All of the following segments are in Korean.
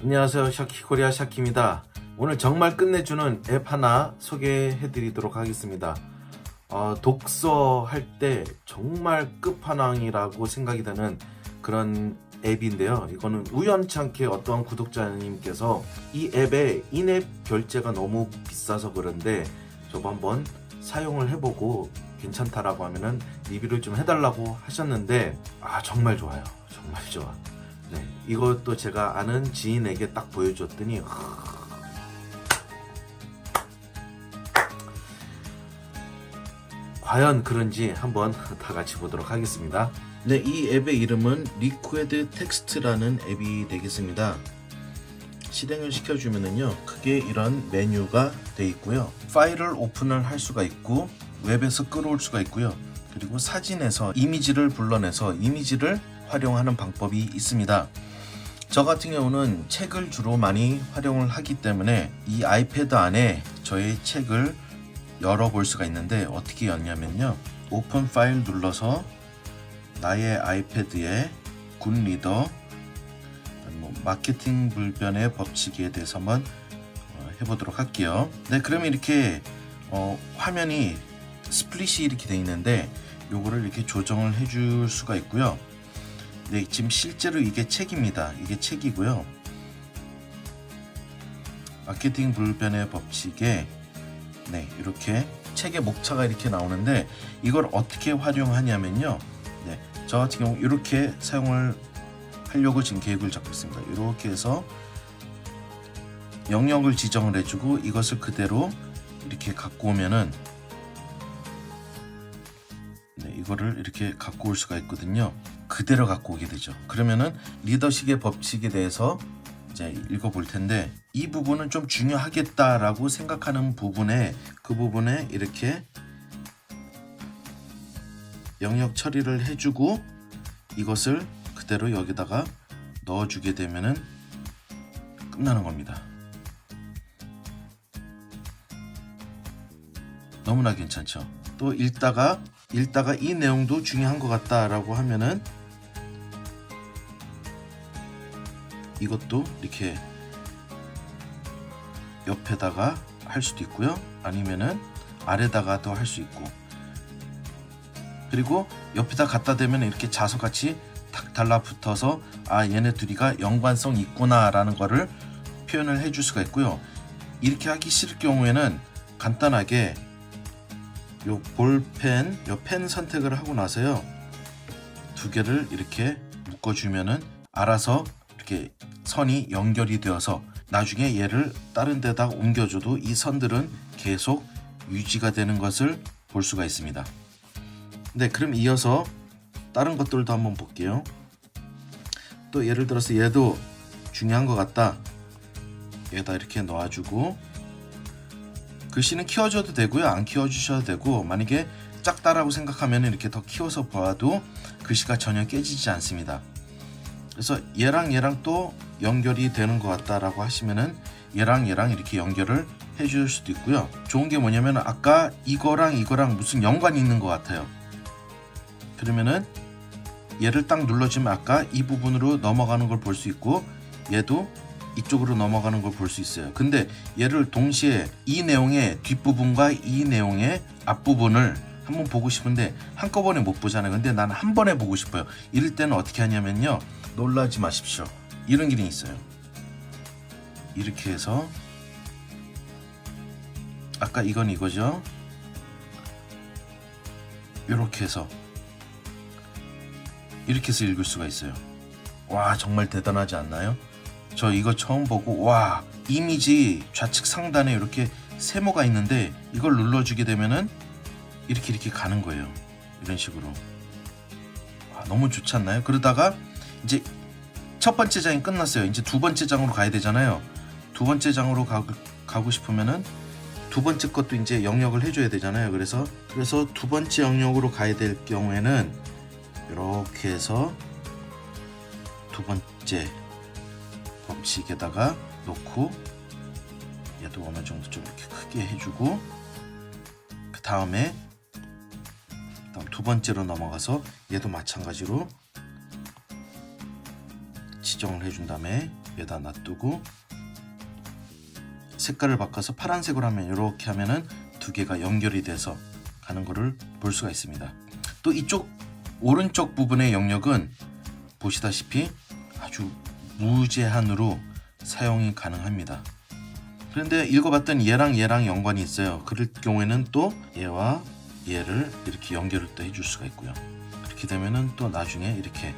안녕하세요. 샤키코리아 샤키입니다. 오늘 정말 끝내주는 앱 하나 소개해 드리도록 하겠습니다. 독서할 때 정말 끝판왕이라고 생각이 드는 그런 앱인데요. 이거는 우연찮게 어떠한 구독자님께서 이 앱에 인앱 결제가 너무 비싸서 그런데 저거 한번 사용을 해보고 괜찮다라고 하면은 리뷰를 좀 해달라고 하셨는데 정말 좋아요. 정말 좋아. 네, 이것도 제가 아는 지인에게 딱 보여줬더니 과연 그런지 한번 다 같이 보도록 하겠습니다. 네, 이 앱의 이름은 리퀴드 텍스트라는 앱이 되겠습니다. 실행을 시켜주면은요, 크게 이런 메뉴가 되어 있고요. 파일을 오픈을 할 수가 있고 웹에서 끌어올 수가 있고요. 그리고 사진에서 이미지를 불러내서 이미지를 활용하는 방법이 있습니다. 저 같은 경우는 책을 주로 많이 활용을 하기 때문에 이 아이패드 안에 저의 책을 열어볼 수가 있는데 어떻게 열냐면요, 오픈 파일 눌러서 나의 아이패드에 굿리더, 마케팅 불변의 법칙에 대해서 한번 해보도록 할게요. 네, 그러면 이렇게 화면이 스플릿이 이렇게 되어 있는데 요거를 이렇게 조정을 해줄 수가 있고요. 네, 지금 실제로 이게 책입니다. 이게 책이고요. 마케팅 불변의 법칙에 네, 이렇게 책의 목차가 이렇게 나오는데 이걸 어떻게 활용하냐면요, 네, 저 같은 경우 이렇게 사용을 하려고 지금 계획을 잡고 있습니다. 이렇게 해서 영역을 지정을 해주고 이것을 그대로 이렇게 갖고 오면은 네, 이거를 이렇게 갖고 올 수가 있거든요. 그대로 갖고 오게 되죠. 그러면은 리더십의 법칙에 대해서 이제 읽어볼 텐데 이 부분은 좀 중요하겠다라고 생각하는 부분에 그 부분에 이렇게 영역 처리를 해주고 이것을 그대로 여기다가 넣어주게 되면은 끝나는 겁니다. 너무나 괜찮죠. 또 읽다가 이 내용도 중요한 것 같다라고 하면은 이것도 이렇게 옆에다가 할 수도 있고요. 아니면은 아래다가도 할 수 있고, 그리고 옆에다 갖다 대면 이렇게 자석같이 탁 달라붙어서 얘네 둘이가 연관성 있구나 라는 거를 표현을 해줄 수가 있고요. 이렇게 하기 싫을 경우에는 간단하게 요 볼펜, 요 펜 선택을 하고 나서요, 두 개를 이렇게 묶어주면은 알아서 이렇게 선이 연결이 되어서 나중에 얘를 다른 데다 옮겨줘도 이 선들은 계속 유지가 되는 것을 볼 수가 있습니다. 네, 그럼 이어서 다른 것들도 한번 볼게요. 또 예를 들어서 얘도 중요한 것 같다. 얘다 이렇게 놓아주고 글씨는 키워줘도 되고요, 안 키워주셔도 되고, 만약에 작다라고 생각하면 이렇게 더 키워서 봐도 글씨가 전혀 깨지지 않습니다. 그래서 얘랑 또 연결이 되는 것 같다라고 하시면은 얘랑 이렇게 연결을 해줄 수도 있고요. 좋은 게 뭐냐면 아까 이거랑 무슨 연관이 있는 것 같아요. 그러면은 얘를 딱 눌러주면 아까 이 부분으로 넘어가는 걸 볼 수 있고 얘도 이쪽으로 넘어가는 걸 볼 수 있어요. 근데 얘를 동시에 이 내용의 뒷부분과 이 내용의 앞부분을 한번 보고 싶은데 한꺼번에 못 보잖아요. 근데 나는 한 번에 보고 싶어요. 이럴 때는 어떻게 하냐면요, 놀라지 마십시오. 이런 기능이 있어요. 이렇게 해서 아까 이건 이거죠. 이렇게 해서 읽을 수가 있어요. 와, 정말 대단하지 않나요? 저 이거 처음 보고 와, 이미지 좌측 상단에 이렇게 세모가 있는데 이걸 눌러주게 되면은 이렇게 가는 거예요. 이런 식으로. 와, 너무 좋지 않나요? 그러다가 이제 첫 번째 장이 끝났어요. 이제 두 번째 장으로 가야 되잖아요. 두 번째 장으로 가고 싶으면은 두 번째 것도 이제 영역을 해줘야 되잖아요. 그래서 두 번째 영역으로 가야 될 경우에는 이렇게 해서 두 번째 법칙에다가 놓고 얘도 어느 정도 좀 이렇게 크게 해주고 그 다음에 두 번째로 넘어가서 얘도 마찬가지로 지정을 해준 다음에 여기다 놔두고 색깔을 바꿔서 파란색으로 하면 이렇게 하면은 두 개가 연결이 돼서 가는 거를 볼 수가 있습니다. 또 이쪽 오른쪽 부분의 영역은 보시다시피 아주 무제한으로 사용이 가능합니다. 그런데 읽어봤던 얘랑 연관이 있어요. 그럴 경우에는 또 얘와 얘를 이렇게 연결을 또 해줄 수가 있고요. 그렇게 되면은 또 나중에 이렇게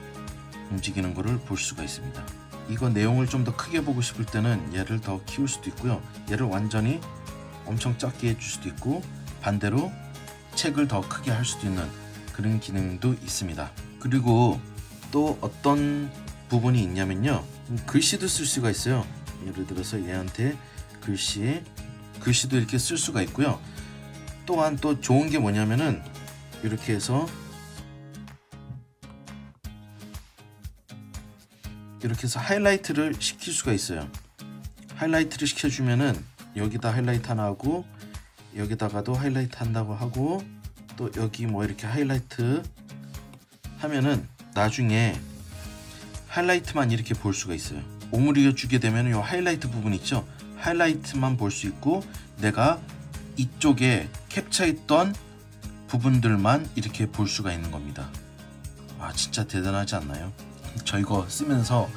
움직이는 거를 볼 수가 있습니다. 이거 내용을 좀 더 크게 보고 싶을 때는 얘를 더 키울 수도 있고요. 얘를 완전히 엄청 작게 해줄 수도 있고, 반대로 책을 더 크게 할 수도 있는 그런 기능도 있습니다. 그리고 또 어떤 부분이 있냐면요, 글씨도 쓸 수가 있어요. 예를 들어서 얘한테 글씨도 이렇게 쓸 수가 있고요. 또한 또 좋은 게 뭐냐면은 이렇게 해서 하이라이트를 시킬 수가 있어요. 하이라이트를 시켜주면은 여기다 하이라이트 하나 하고, 여기다가도 하이라이트 한다고 하고, 또 여기 뭐 이렇게 하이라이트 하면은 나중에 하이라이트만 이렇게 볼 수가 있어요. 오므려 주게 되면 이 하이라이트 부분 있죠, 하이라이트만 볼 수 있고, 내가 이쪽에 캡처했던 부분들만 이렇게 볼 수가 있는 겁니다. 와, 진짜 대단하지 않나요? 저 이거 쓰면서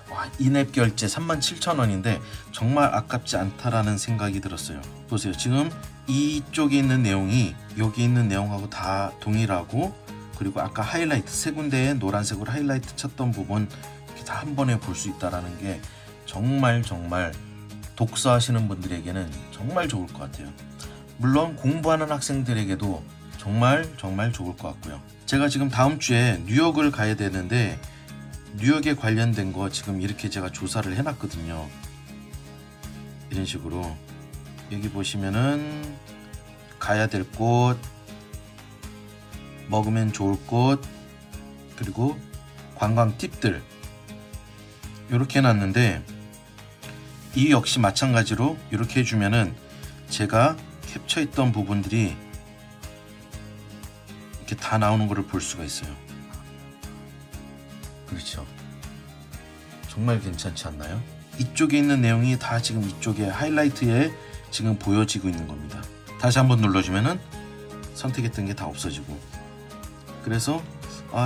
와, 인앱 결제 37,000원인데 정말 아깝지 않다라는 생각이 들었어요. 보세요. 지금 이쪽에 있는 내용이 여기 있는 내용하고 다 동일하고, 그리고 아까 하이라이트 세 군데에 노란색으로 하이라이트 쳤던 부분 이렇게 다 한 번에 볼 수 있다는 게 정말 독서하시는 분들에게는 정말 좋을 것 같아요. 물론 공부하는 학생들에게도 정말 좋을 것 같고요. 제가 지금 다음 주에 뉴욕을 가야 되는데 뉴욕에 관련된 거 지금 이렇게 제가 조사를 해놨거든요. 이런 식으로 여기 보시면은 가야 될 곳, 먹으면 좋을 곳, 그리고 관광 팁들 이렇게 해놨는데, 이 역시 마찬가지로 이렇게 해주면은 제가 캡처했던 부분들이 이렇게 다 나오는 것을 볼 수가 있어요. 그렇죠. 정말 괜찮지 않나요? 이쪽에 있는 내용이 다 지금 이쪽에 하이라이트에 지금 보여지고 있는 겁니다. 다시 한번 눌러주면은 선택했던 게 다 없어지고, 그래서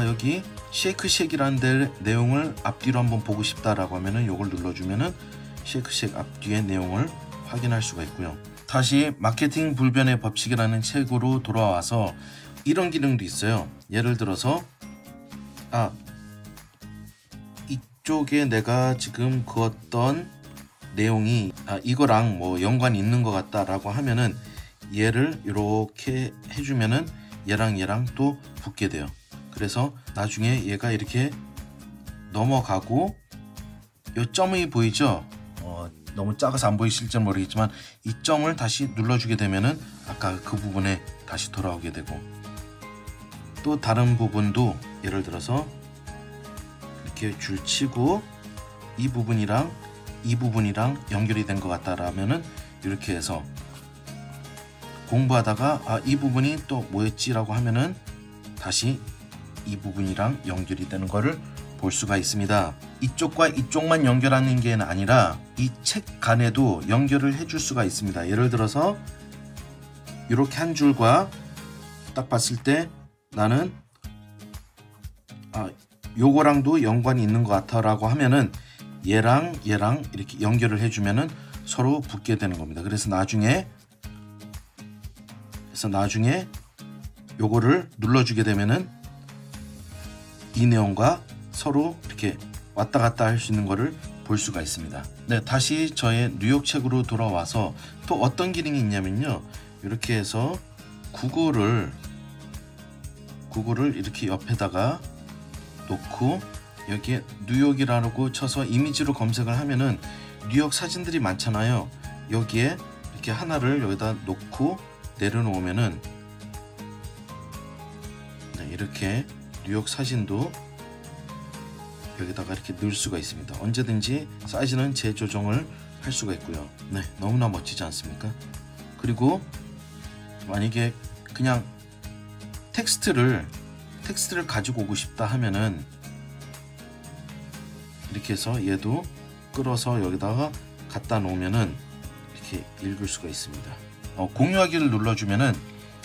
여기 쉐이크쉑이라는 내용을 앞뒤로 한번 보고 싶다라고 하면은 이걸 눌러주면은 쉐이크쉑 앞뒤의 내용을 확인할 수가 있고요. 다시 마케팅 불변의 법칙이라는 책으로 돌아와서 이런 기능도 있어요. 예를 들어서 이쪽에 내가 지금 그었던 내용이 이거랑 뭐 연관이 있는 것 같다라고 하면은 얘를 이렇게 해주면은 얘랑 또 붙게 돼요. 그래서 나중에 얘가 이렇게 넘어가고, 이 점이 보이죠? 너무 작아서 안 보이실지 모르겠지만 이 점을 다시 눌러주게 되면은 아까 그 부분에 다시 돌아오게 되고, 또 다른 부분도 예를 들어서 이렇게 줄 치고 이 부분이랑 연결이 된 것 같다라면은 이렇게 해서 공부하다가 이 부분이 또 뭐였지라고 하면은 다시 이 부분이랑 연결이 되는 거를 볼 수가 있습니다. 이쪽과 이쪽만 연결하는 게 아니라 이 책 간에도 연결을 해줄 수가 있습니다. 예를 들어서 이렇게 한 줄과 딱 봤을 때 나는 요거랑도 연관이 있는 것 같아 라고 하면은 얘랑 이렇게 연결을 해주면은 서로 붙게 되는 겁니다. 그래서 나중에 요거를 눌러주게 되면은 이 내용과 서로 이렇게 왔다 갔다 할 수 있는 거를 볼 수가 있습니다. 네, 다시 저의 뉴욕 책으로 돌아와서 또 어떤 기능이 있냐면요, 이렇게 해서 구글을 이렇게 옆에다가 놓고 여기에 뉴욕이라고 쳐서 이미지로 검색을 하면은 뉴욕 사진들이 많잖아요. 여기에 이렇게 하나를 여기다 놓고 내려놓으면은 이렇게 뉴욕 사진도 여기다가 이렇게 넣을 수가 있습니다. 언제든지 사이즈는 재조정을 할 수가 있고요. 네, 너무나 멋지지 않습니까? 그리고 만약에 그냥 텍스트를 가지고 오고 싶다 하면은 이렇게 해서 얘도 끌어서 여기다가 갖다 놓으면은 이렇게 읽을 수가 있습니다. 공유하기를 눌러주면은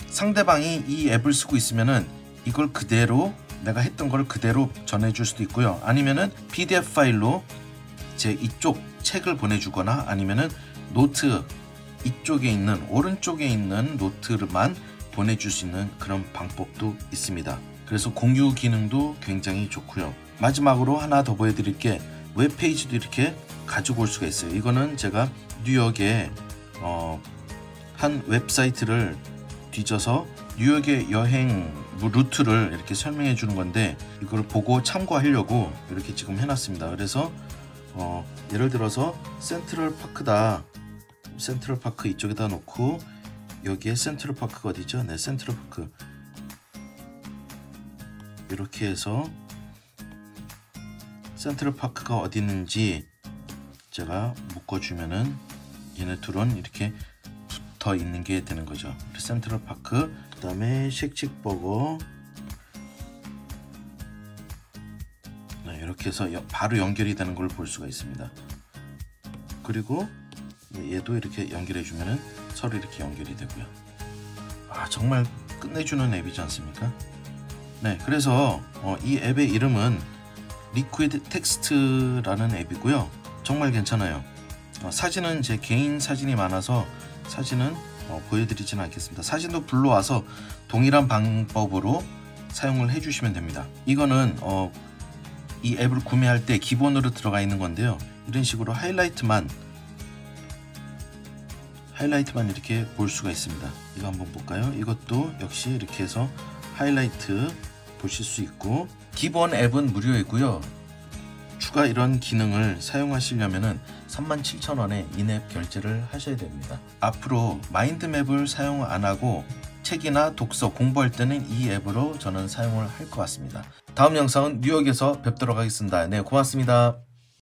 상대방이 이 앱을 쓰고 있으면은 이걸 그대로 내가 했던 걸 그대로 전해줄 수도 있고요. 아니면은 PDF 파일로 제 이쪽 책을 보내주거나 아니면은 노트 이쪽에 있는 오른쪽에 있는 노트만 보내줄 수 있는 그런 방법도 있습니다. 그래서 공유 기능도 굉장히 좋고요. 마지막으로 하나 더 보여드릴 게 웹페이지도 이렇게 가지고 올 수가 있어요. 이거는 제가 뉴욕에 한 웹사이트를 뒤져서 뉴욕의 여행 루트를 이렇게 설명해 주는 건데 이걸 보고 참고하려고 이렇게 지금 해놨습니다. 그래서 예를 들어서 센트럴파크다. 센트럴파크 이쪽에다 놓고 여기에 센트럴파크가 어디죠? 네, 센트럴파크 이렇게 해서 센트럴파크가 어디 있는지 제가 묶어주면은 얘네 둘은 이렇게 붙어 있는 게 되는 거죠. 센트럴파크, 그 다음에 쉑쉑버거, 네, 이렇게 해서 바로 연결이 되는 걸 볼 수가 있습니다. 그리고 얘도 이렇게 연결해 주면은 서로 이렇게 연결이 되고요. 정말 끝내주는 앱이지 않습니까? 네, 그래서 이 앱의 이름은 리퀴드 텍스트라는 앱이고요. 정말 괜찮아요. 사진은 제 개인 사진이 많아서 사진은 보여드리지는 않겠습니다. 사진도 불러와서 동일한 방법으로 사용을 해주시면 됩니다. 이거는 이 앱을 구매할 때 기본으로 들어가 있는 건데요. 이런 식으로 하이라이트만 이렇게 볼 수가 있습니다. 이거 한번 볼까요? 이것도 역시 이렇게 해서 하이라이트 보실 수 있고, 기본 앱은 무료이고요. 추가 이런 기능을 사용하시려면은 37,000원에 인앱 결제를 하셔야 됩니다. 앞으로 마인드맵을 사용 안 하고 책이나 독서 공부할 때는 이 앱으로 저는 사용을 할 것 같습니다. 다음 영상은 뉴욕에서 뵙도록 하겠습니다. 네, 고맙습니다.